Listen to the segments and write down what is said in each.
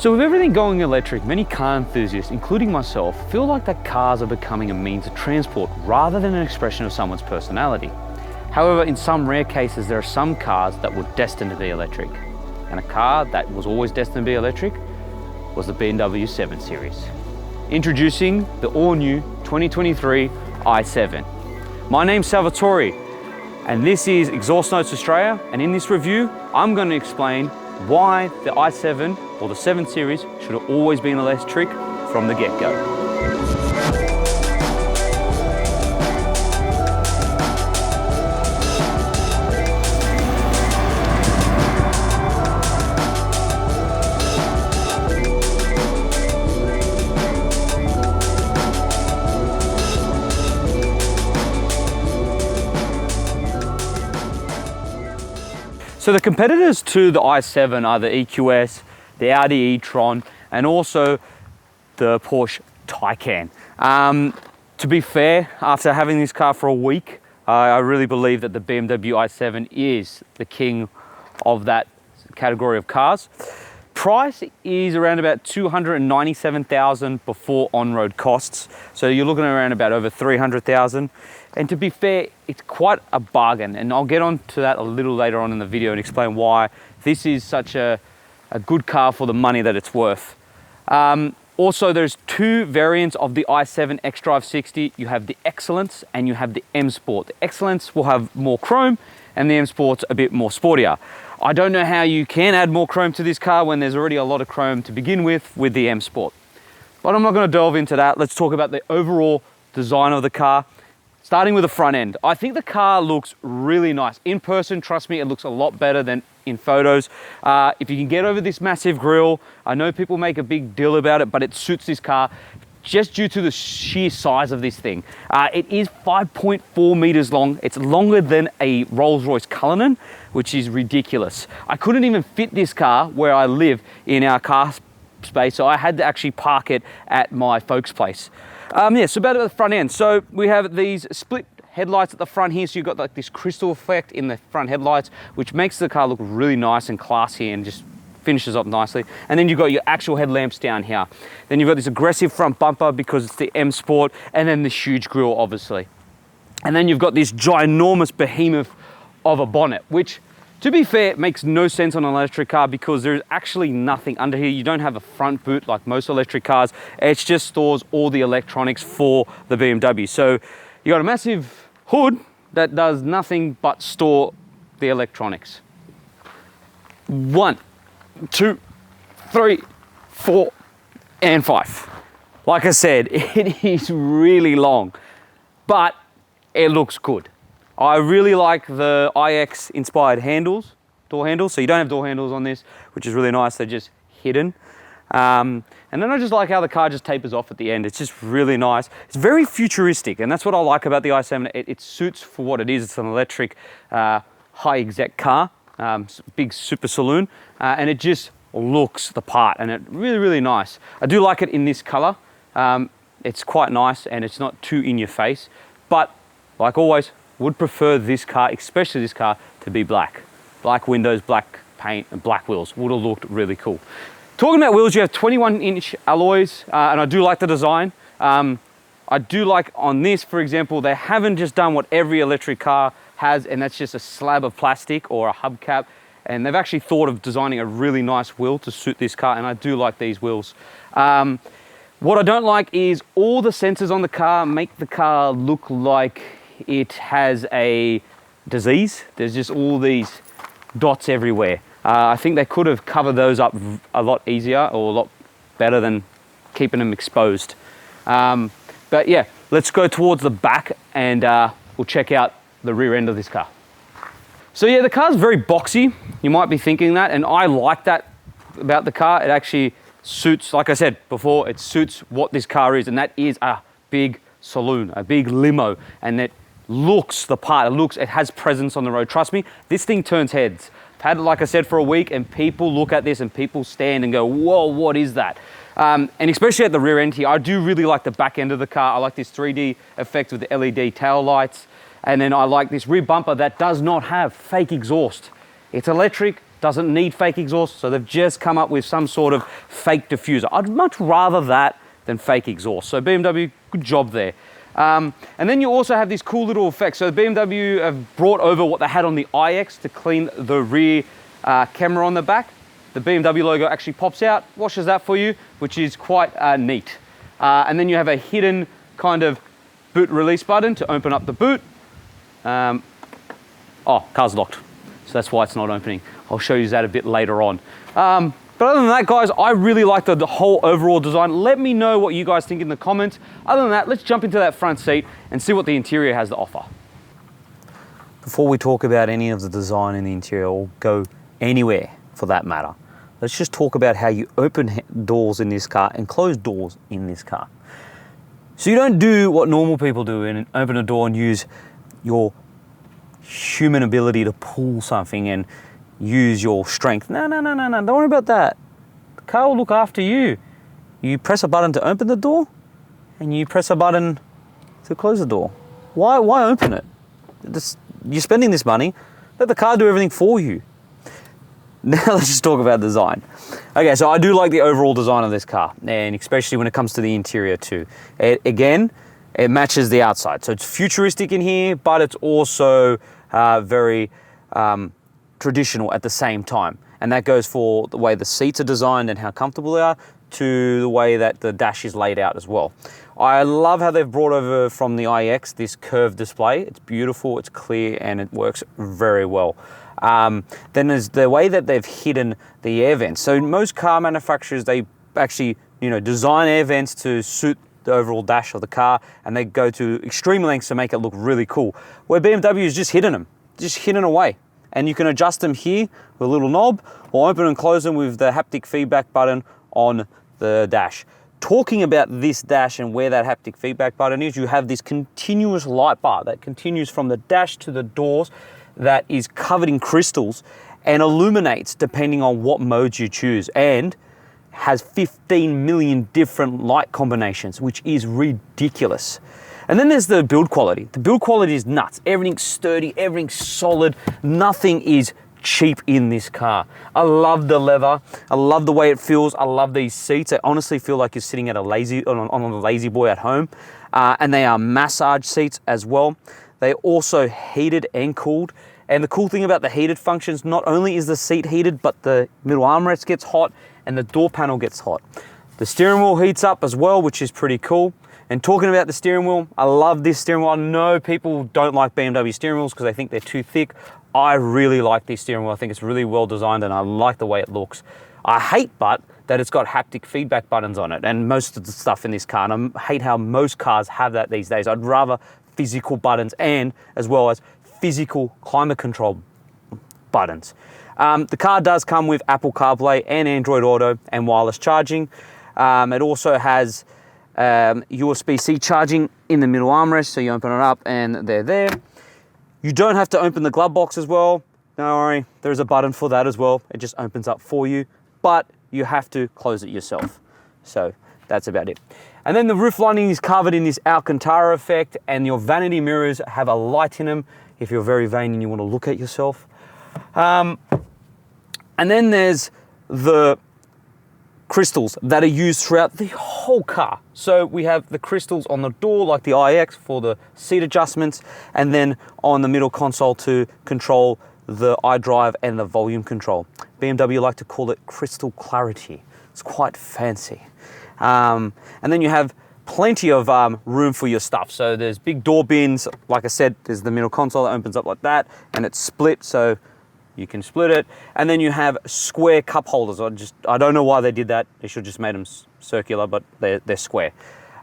So with everything going electric, many car enthusiasts, including myself, feel like that cars are becoming a means of transport rather than an expression of someone's personality. However, in some rare cases, there are some cars that were destined to be electric. And a car that was always destined to be electric was the BMW 7 Series. Introducing the all-new 2023 i7. My name's Salvatore, and this is Exhaust Notes Australia, and in this review, I'm going to explain why the i7 or the 7 Series should have always been electric from the get-go. So the competitors to the i7 are the EQS, the Audi e-tron, and also the Porsche Taycan. To be fair, after having this car for a week, I really believe that the BMW i7 is the king of that category of cars. Price is around about $297,000 before on-road costs. So you're looking around about over $300,000. And to be fair, it's quite a bargain. And I'll get on to that a little later on in the video and explain why this is such a good car for the money that it's worth. Also, there's two variants of the i7 xDrive60. You have the Excellence and you have the M Sport. The Excellence will have more chrome and the M Sport's a bit more sportier. I don't know how you can add more chrome to this car when there's already a lot of chrome to begin with the M Sport. But I'm not going to delve into that. Let's talk about the overall design of the car. Starting with the front end, I think the car looks really nice. In person, trust me, it looks a lot better than in photos. If you can get over this massive grille, I know people make a big deal about it, but it suits this car just due to the sheer size of this thing. It is 5.4 meters long. It's longer than a Rolls-Royce Cullinan, which is ridiculous. I couldn't even fit this car where I live in our car space, so I had to actually park it at my folks' place. So about the front end. So we have these split headlights at the front here, so you've got like this crystal effect in the front headlights, which makes the car look really nice and classy and just finishes up nicely. And then you've got your actual headlamps down here. Then you've got this aggressive front bumper because it's the M Sport, and then this huge grille, obviously. And then you've got this ginormous behemoth of a bonnet, which, to be fair, makes no sense on an electric car because there's actually nothing under here. You don't have a front boot like most electric cars. It just stores all the electronics for the BMW. So you got a massive hood that does nothing but store the electronics. 1, 2, 3, 4, and 5. Like I said, it is really long, but it looks good. I really like the iX inspired handles, door handles. So you don't have door handles on this, which is really nice. They're just hidden. And then I just like how the car just tapers off at the end. It's just really nice. It's very futuristic, and that's what I like about the i7. It suits for what it is. It's an electric high exec car, big super saloon, and it just looks the part, and it's really, really nice. I do like it in this color. It's quite nice, and it's not too in your face, but like always, would prefer this car, especially this car, to be black. Black windows, black paint, and black wheels. Would have looked really cool. Talking about wheels, you have 21-inch alloys, and I do like the design. I do like on this, for example, they haven't just done what every electric car has, and that's just a slab of plastic or a hubcap. And they've actually thought of designing a really nice wheel to suit this car, and I do like these wheels. What I don't like is all the sensors on the car make the car look like it has a disease. There's just all these dots everywhere. I think they could have covered those up a lot easier or a lot better than keeping them exposed. But yeah, let's go towards the back and we'll check out the rear end of this car. So yeah, the car's very boxy. You might be thinking that, and I like that about the car. It actually suits, like I said before, it suits what this car is, and that is a big saloon, a big limo, and it looks the part. It has presence on the road. Trust me, this thing turns heads. I've had it, like I said, for a week, and people look at this and people stand and go, whoa, what is that? And especially at the rear end here, I do really like the back end of the car. I like this 3D effect with the LED tail lights. And then I like this rear bumper that does not have fake exhaust. It's electric, doesn't need fake exhaust, so they've just come up with some sort of fake diffuser. I'd much rather that than fake exhaust. So BMW, good job there. And then you also have these cool little effects. So BMW have brought over what they had on the iX to clean the rear camera on the back. The BMW logo actually pops out, washes that for you, which is quite neat. And then you have a hidden kind of boot release button to open up the boot. Oh, car's locked. So that's why it's not opening. I'll show you that a bit later on. But other than that, guys, I really like the whole overall design. Let me know what you guys think in the comments. Other than that, let's jump into that front seat and see what the interior has to offer. Before we talk about any of the design in the interior, or go anywhere for that matter, let's just talk about how you open doors in this car and close doors in this car. So you don't do what normal people do and open a door and use your human ability to pull something and use your strength. No, don't worry about that. The car will look after you. You press a button to open the door and you press a button to close the door. Why open it? You're spending this money, let the car do everything for you. Now let's just talk about design. Okay, so I do like the overall design of this car, and especially when it comes to the interior too. It matches the outside. So it's futuristic in here, but it's also very traditional at the same time. And that goes for the way the seats are designed and how comfortable they are, to the way that the dash is laid out as well. I love how they've brought over from the iX this curved display. It's beautiful, it's clear, and it works very well. Then there's the way that they've hidden the air vents. So most car manufacturers, they actually design air vents to suit the overall dash of the car, and they go to extreme lengths to make it look really cool. Where BMW is just hidden them, just hidden away. And you can adjust them here with a little knob, or open and close them with the haptic feedback button on the dash. Talking about this dash and where that haptic feedback button is, you have this continuous light bar that continues from the dash to the doors, that is covered in crystals and illuminates depending on what modes you choose, and has 15 million different light combinations, which is ridiculous. And then there's the build quality. The build quality is nuts. Everything's sturdy, everything's solid. Nothing is cheap in this car. I love the leather. I love the way it feels. I love these seats. I honestly feel like you're sitting at on a lazy boy at home. And they are massage seats as well. They're also heated and cooled. And the cool thing about the heated functions, not only is the seat heated, but the middle armrest gets hot and the door panel gets hot. The steering wheel heats up as well, which is pretty cool. And talking about the steering wheel, I love this steering wheel. I know people don't like BMW steering wheels because they think they're too thick. I really like this steering wheel. I think it's really well designed and I like the way it looks. I hate that it's got haptic feedback buttons on it and most of the stuff in this car. And I hate how most cars have that these days. I'd rather physical buttons, and as well as physical climate control buttons. The car does come with Apple CarPlay and Android Auto and wireless charging. It also has USB-C charging in the middle armrest, so you open it up and they're there. You don't have to open the glove box as well. Don't worry, there's a button for that as well. It just opens up for you, but you have to close it yourself. So that's about it. And then the roof lining is covered in this Alcantara effect, and your vanity mirrors have a light in them if you're very vain and you want to look at yourself. And then there's the crystals that are used throughout the whole car. So we have the crystals on the door like the iX for the seat adjustments, and then on the middle console to control the iDrive and the volume control. BMW like to call it crystal clarity. It's quite fancy. And then you have plenty of room for your stuff. So there's big door bins. Like I said, there's the middle console that opens up like that, and it's split, so you can split it. And then you have square cup holders. I don't know why they did that. They should have just made them circular, but they're square.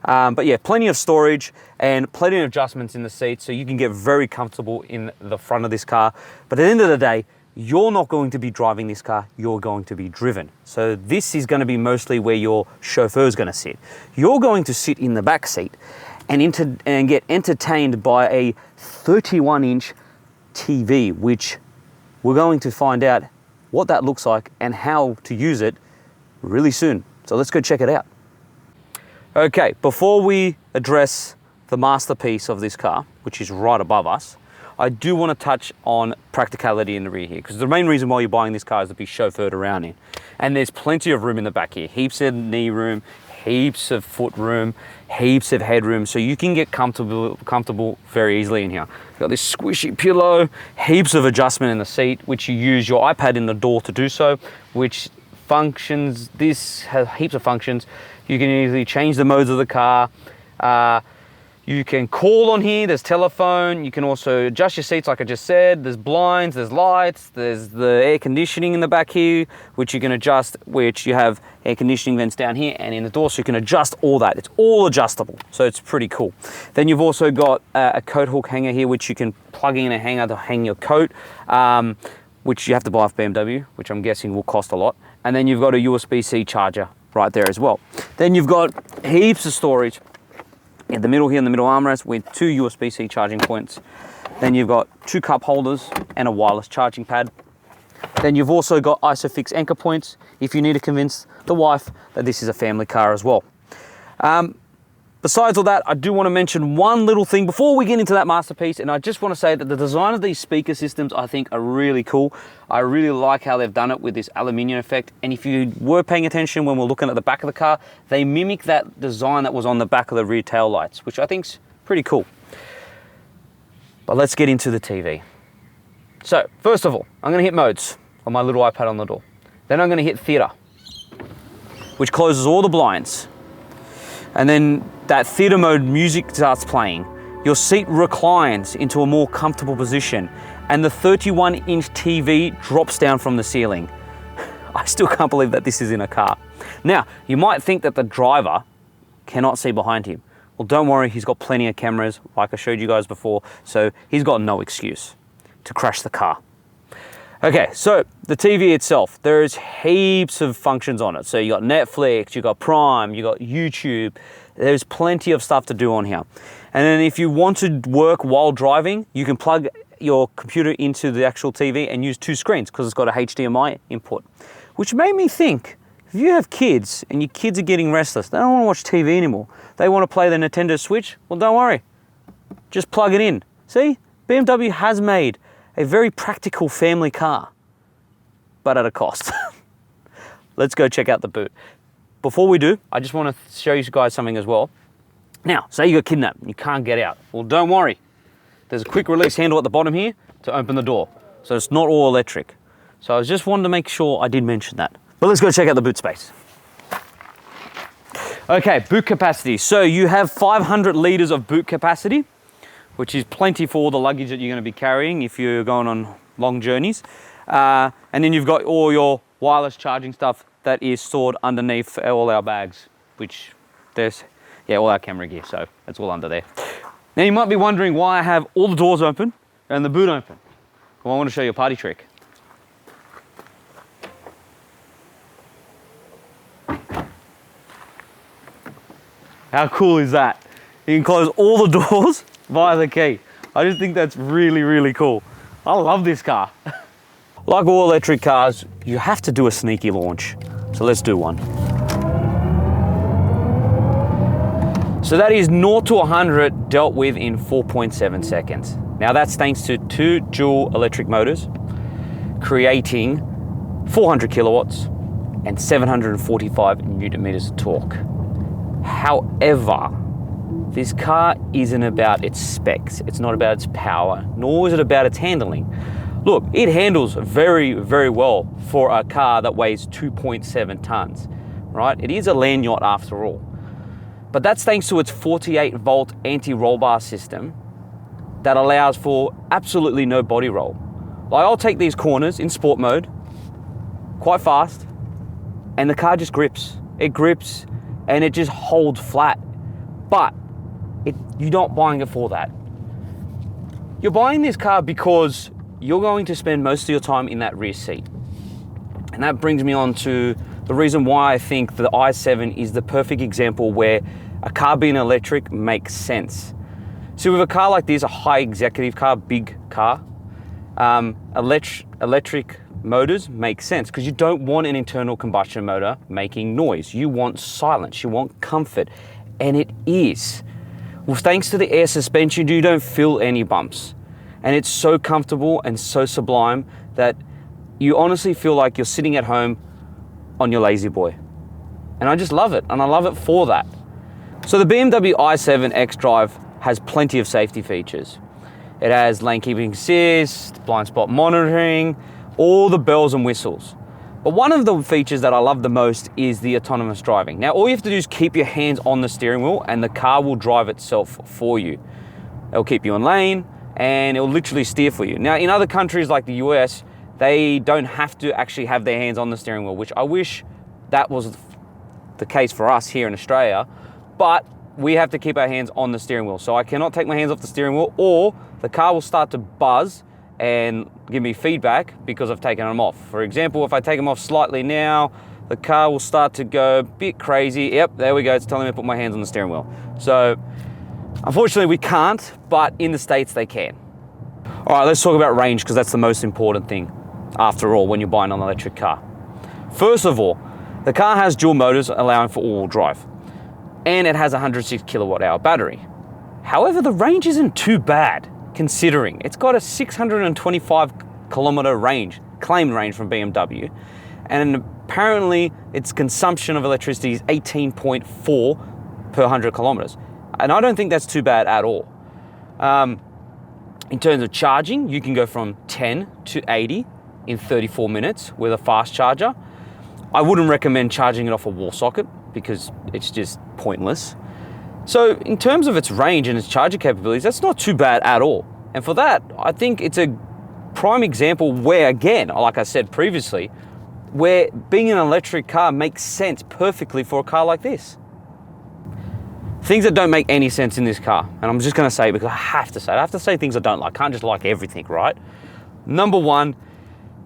But yeah, plenty of storage and plenty of adjustments in the seats, so you can get very comfortable in the front of this car. But at the end of the day, you're not going to be driving this car, you're going to be driven. So this is going to be mostly where your chauffeur is going to sit. You're going to sit in the back seat and get entertained by a 31-inch TV, which we're going to find out what that looks like and how to use it really soon. So let's go check it out. Okay, before we address the masterpiece of this car, which is right above us, I do want to touch on practicality in the rear here, because the main reason why you're buying this car is to be chauffeured around in. And there's plenty of room in the back here, heaps of knee room, heaps of foot room, heaps of headroom, so you can get comfortable very easily in here. You've got this squishy pillow, heaps of adjustment in the seat, which you use your iPad in the door to do so, which functions, this has heaps of functions. You can easily change the modes of the car. You can call on here, there's telephone, you can also adjust your seats like I just said, there's blinds, there's lights, there's the air conditioning in the back here, which you can adjust, which you have air conditioning vents down here and in the door, so you can adjust all that. It's all adjustable, so it's pretty cool. Then you've also got a coat hook hanger here, which you can plug in a hanger to hang your coat, which you have to buy off BMW, which I'm guessing will cost a lot. And then you've got a USB-C charger right there as well. Then you've got heaps of storage in the middle here, in the middle armrest, with 2 USB-C charging points. Then you've got 2 cup holders and a wireless charging pad. Then you've also got ISOFIX anchor points if you need to convince the wife that this is a family car as well. Besides all that, I do want to mention one little thing before we get into that masterpiece, and I just want to say that the design of these speaker systems I think are really cool. I really like how they've done it with this aluminium effect, and if you were paying attention when we're looking at the back of the car, they mimic that design that was on the back of the rear tail lights, which I think's pretty cool. But let's get into the TV. So first of all, I'm going to hit modes on my little iPad on the door. Then I'm going to hit theater, which closes all the blinds. And then that theater mode music starts playing. Your seat reclines into a more comfortable position, and the 31-inch TV drops down from the ceiling. I still can't believe that this is in a car. Now, you might think that the driver cannot see behind him. Well, don't worry, he's got plenty of cameras, like I showed you guys before, so he's got no excuse to crash the car. Okay, so the TV itself, there's heaps of functions on it. So you got Netflix, you got Prime, you got YouTube. There's plenty of stuff to do on here. And then if you want to work while driving, you can plug your computer into the actual TV and use 2 screens because it's got a HDMI input. Which made me think, if you have kids and your kids are getting restless, they don't want to watch TV anymore, they want to play the Nintendo Switch, well, don't worry, just plug it in. See, BMW has made a very practical family car, but at a cost. Let's go check out the boot. Before we do, I just want to show you guys something as well. Now, say you got kidnapped and you can't get out. Well, don't worry. There's a quick release handle at the bottom here to open the door. So it's not all electric. So I just wanted to make sure I did mention that. But let's go check out the boot space. Okay, boot capacity. So you have 500 liters of boot capacity, which is plenty for all the luggage that you're going to be carrying if you're going on long journeys. And then you've got all your wireless charging stuff that is stored underneath all our bags, which there's, all our camera gear, so it's all under there. Now you might be wondering why I have all the doors open and the boot open. Well, I want to show you a party trick. How cool is that? You can close all the doors via the key. I just think that's really, really cool. I love this car. Like all electric cars, you have to do a sneaky launch. So let's do one. So that is 0 to 100 dealt with in 4.7 seconds. Now that's thanks to 2 dual electric motors, creating 400 kilowatts and 745 Newton meters of torque. However, this car isn't about its specs. It's not about its power, nor is it about its handling. Look, it handles very, very well for a car that weighs 2.7 tons, right? It is a land yacht after all. But that's thanks to its 48 volt anti-roll bar system that allows for absolutely no body roll. Like, I'll take these corners in sport mode quite fast and the car just grips. It grips and it just holds flat. But you're not buying it for that. You're buying this car because you're going to spend most of your time in that rear seat. And that brings me on to the reason why I think the i7 is the perfect example where a car being electric makes sense. So with a car like this, a high executive car, big car, electric motors make sense because you don't want an internal combustion motor making noise. You want silence, you want comfort, and it is. Well, thanks to the air suspension, you don't feel any bumps. And it's so comfortable and so sublime that you honestly feel like you're sitting at home on your lazy boy. And I just love it, and I love it for that. So the BMW i7 xDrive has plenty of safety features. It has lane keeping assist, blind spot monitoring, all the bells and whistles. But one of the features that I love the most is the autonomous driving. Now, all you have to do is keep your hands on the steering wheel and the car will drive itself for you. It'll keep you in lane and it'll literally steer for you. Now, in other countries like the US, they don't have to actually have their hands on the steering wheel, which I wish that was the case for us here in Australia, but we have to keep our hands on the steering wheel. So I cannot take my hands off the steering wheel, or the car will start to buzz and give me feedback because I've taken them off. For example, if I take them off slightly now, the car will start to go a bit crazy. Yep, there we go, it's telling me to put my hands on the steering wheel. So unfortunately we can't, but in the States they can. All right, let's talk about range, because that's the most important thing after all when you're buying an electric car. First of all, the car has dual motors allowing for all-wheel drive, and it has a 106 kilowatt hour battery. However, the range isn't too bad considering it's got a 625 kilometer range, claimed range from BMW, and apparently its consumption of electricity is 18.4 per 100 kilometers. And I don't think that's too bad at all. In terms of charging, you can go from 10 to 80 in 34 minutes with a fast charger. I wouldn't recommend charging it off a wall socket because it's just pointless. So in terms of its range and its charging capabilities, that's not too bad at all. And for that, I think it's a prime example where, again, like I said previously, where being an electric car makes sense perfectly for a car like this. Things that don't make any sense in this car, and I'm just gonna say it because I have to say things I don't like. I can't just like everything, right? Number one,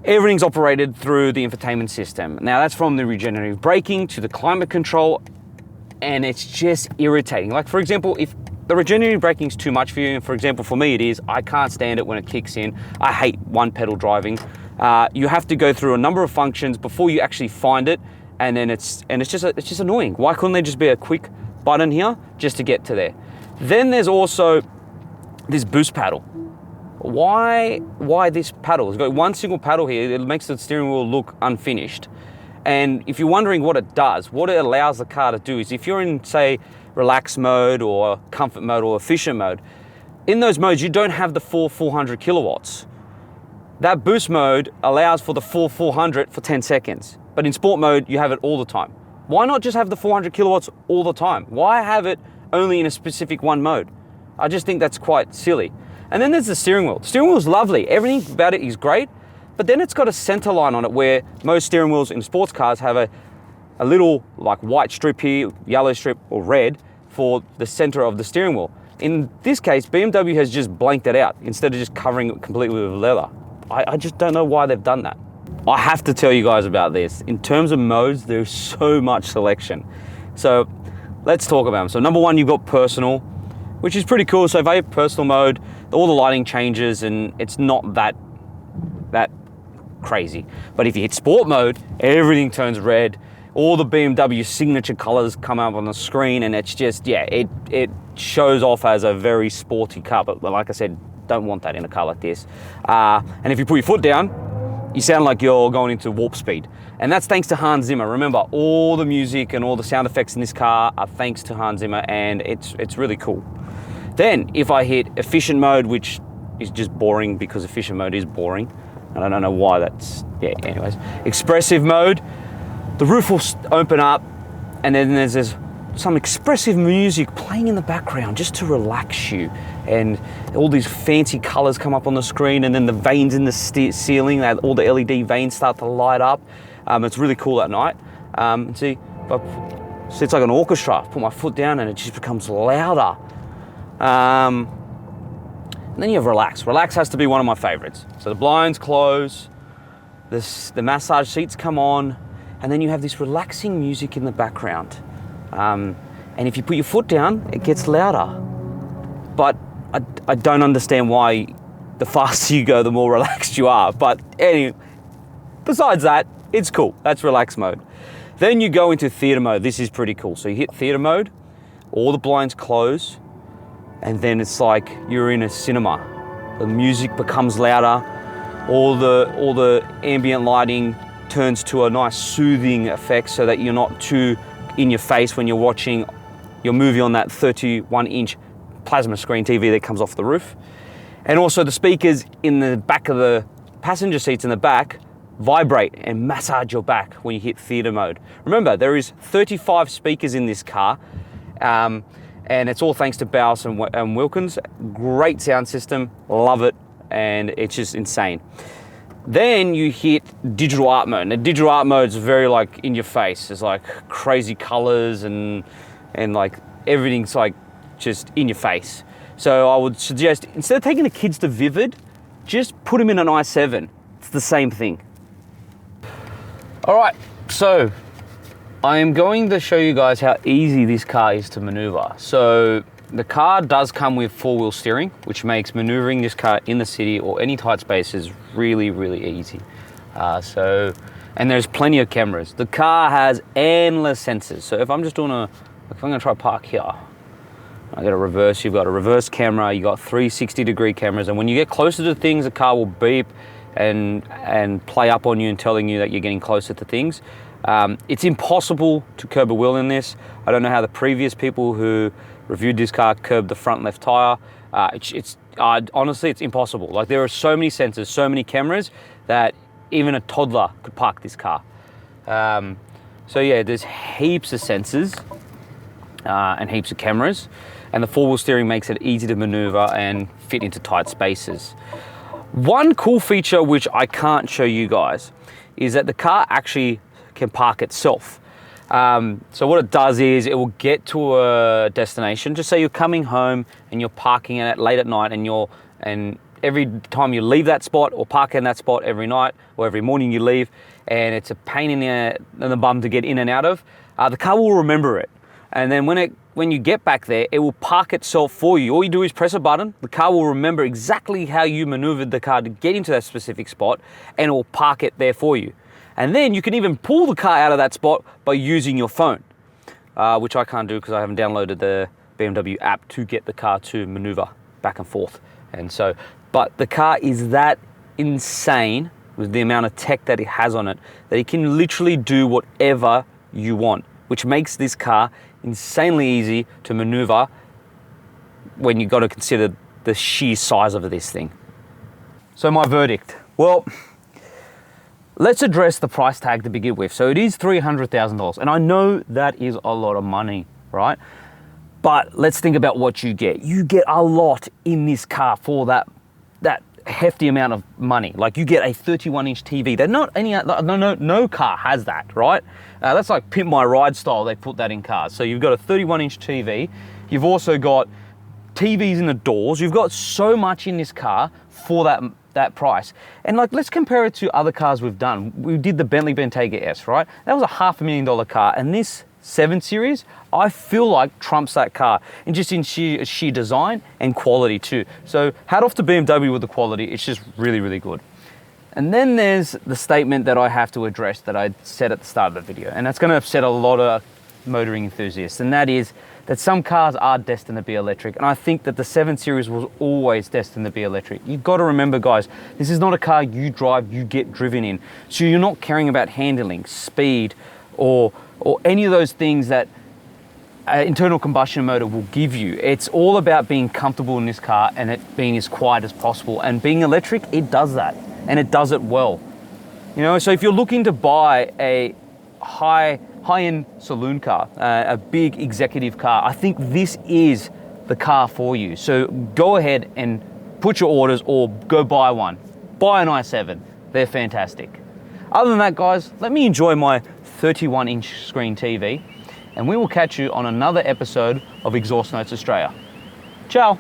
everything's operated through the infotainment system. Now that's from the regenerative braking to the climate control, and it's just irritating. Like for example, if the regenerative braking is too much for you, and for example for me it is, I can't stand it when it kicks in. I hate one pedal driving. You have to go through a number of functions before you actually find it, and then it's just annoying. Why couldn't there just be a quick button here just to get to there? Then there's also this boost paddle. Why this paddle? It's got one single paddle here. It makes the steering wheel look unfinished. And if you're wondering what it does, what it allows the car to do is, if you're in, say, relax mode or comfort mode or efficient mode, in those modes you don't have the full 400 kilowatts. That boost mode allows for the full 400 for 10 seconds. But in sport mode, you have it all the time. Why not just have the 400 kilowatts all the time? Why have it only in a specific one mode? I just think that's quite silly. And then there's the steering wheel. The steering wheel is lovely. Everything about it is great, but then it's got a center line on it where most steering wheels in sports cars have a little like white strip here, yellow strip or red for the center of the steering wheel. In this case, BMW has just blanked it out instead of just covering it completely with leather. I just don't know why they've done that. I have to tell you guys about this. In terms of modes, there's so much selection. So let's talk about them. So number one, you've got personal, which is pretty cool. So if I have personal mode, all the lighting changes and it's not that crazy. But if you hit sport mode, everything turns red. All the BMW signature colors come up on the screen, and it's just, yeah, it shows off as a very sporty car. But like I said, don't want that in a car like this. And if you put your foot down, you sound like you're going into warp speed. And that's thanks to Hans Zimmer. Remember, all the music and all the sound effects in this car are thanks to Hans Zimmer, and it's really cool. Then if I hit efficient mode, which is just boring because efficient mode is boring, and I don't know why that's, yeah, anyways. Expressive mode, the roof will open up, and then there's some expressive music playing in the background just to relax you. And all these fancy colors come up on the screen, and then the veins in the ceiling, all the LED veins start to light up. It's really cool at night. See, it's like an orchestra. I put my foot down and it just becomes louder. And then you have relax. Relax has to be one of my favorites. So the blinds close, the massage seats come on, and then you have this relaxing music in the background. And if you put your foot down, it gets louder. But I don't understand why the faster you go, the more relaxed you are. But anyway, besides that, it's cool. That's relax mode. Then you go into theater mode. This is pretty cool. So you hit theater mode, all the blinds close, and then it's like you're in a cinema. the music becomes louder, all the ambient lighting turns to a nice soothing effect so that you're not too in your face when you're watching your movie on that 31-inch plasma screen TV that comes off the roof. And also the speakers in the back of the passenger seats in the back vibrate and massage your back when you hit theater mode. Remember, there is 35 speakers in this car, and it's all thanks to Bowers and Wilkins. Great sound system, love it, and it's just insane. Then you hit digital art mode. Now, digital art mode is very like in your face. It's like crazy colors and like everything's like just in your face. So I would suggest, instead of taking the kids to Vivid, just put them in an i7. It's the same thing. All right, so I am going to show you guys how easy this car is to maneuver. So the car does come with 4-wheel steering, which makes maneuvering this car in the city or any tight spaces really, really easy. And there's plenty of cameras. The car has endless sensors. So if I'm just doing if I'm gonna try park here, I get a reverse, you've got a reverse camera, you got 360-degree cameras, and when you get closer to things, the car will beep and play up on you and telling you that you're getting closer to things. It's impossible to curb a wheel in this. I don't know how the previous people who reviewed this car curbed the front left tire. Honestly, it's impossible. Like, there are so many sensors, so many cameras that even a toddler could park this car. So yeah, there's heaps of sensors and heaps of cameras, and the 4-wheel steering makes it easy to maneuver and fit into tight spaces. One cool feature which I can't show you guys is that the car actually can park itself. So what it does is it will get to a destination. Just say you're coming home and you're parking it late at night, and every time you leave that spot or park in that spot every night or every morning you leave, and it's a pain in the bum to get in and out of, the car will remember it. And then when you get back there, it will park itself for you. All you do is press a button, the car will remember exactly how you maneuvered the car to get into that specific spot, and it will park it there for you. And then you can even pull the car out of that spot by using your phone, which I can't do because I haven't downloaded the BMW app to get the car to maneuver back and forth. But the car is that insane with the amount of tech that it has on it, that it can literally do whatever you want, which makes this car insanely easy to maneuver when you've got to consider the sheer size of this thing. So my verdict, well, let's address the price tag to begin with. So it is $300,000, and I know that is a lot of money, right? But let's think about what you get. You get a lot in this car for that hefty amount of money. Like, you get a 31-inch TV. They're not any, no car has that, right? That's like Pimp My Ride style. They put that in cars. So you've got a 31-inch TV. You've also got TVs in the doors. You've got so much in this car for that price. And like, let's compare it to other cars we've done. We did the Bentley Bentayga S, right? That was a $500,000 car, and this 7 Series, I feel like trumps that car, and just in sheer design and quality too. So hat off to BMW with the quality. It's just really, really good. And then there's the statement that I have to address that I said at the start of the video, and that's going to upset a lot of motoring enthusiasts, and that is that some cars are destined to be electric, and I think that the 7 Series was always destined to be electric. You've got to remember, guys, this is not a car you drive, you get driven in. So you're not caring about handling, speed, or any of those things that an internal combustion motor will give you. It's all about being comfortable in this car and it being as quiet as possible. And being electric, it does that, and it does it well. You know, so if you're looking to buy a high-end saloon car, a big executive car, I think this is the car for you. So go ahead and put your orders, or go buy one. Buy an i7, they're fantastic. Other than that, guys, let me enjoy my 31-inch screen TV, and we will catch you on another episode of Exhaust Notes Australia. Ciao.